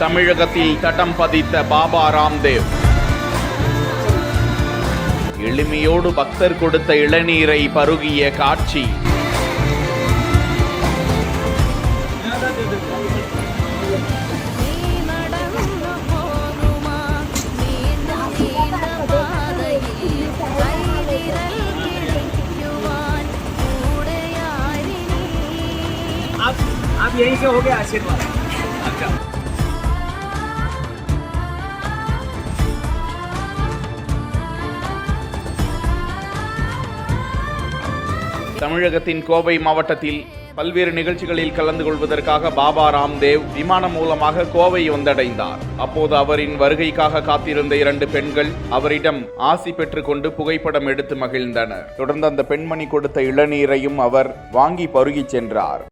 தமிழகத்தில் தடம் பதித்த பாபா ராம்தேவ். எளிமையோடு பக்தர் கொடுத்த இளநீரை பருகிய காட்சி. आप यहीं से हो गए आशीर्वाद. अच्छा. தமிழகத்தின் கோவை மாவட்டத்தில் பல்வேறு நிகழ்ச்சிகளில் கலந்து கொள்வதற்காக பாபா ராம்தேவ் விமானம் மூலமாக கோவை வந்தடைந்தார். அப்போது அவரின் வருகைக்காக காத்திருந்த 2 பெண்கள் அவரிடம் ஆசி பெற்றுக் கொண்டு புகைப்படம் எடுத்து மகிழ்ந்தனர். தொடர்ந்து அந்த பெண்மணி கொடுத்த இளநீரையும் அவர் வாங்கி பருகிச் சென்றார்.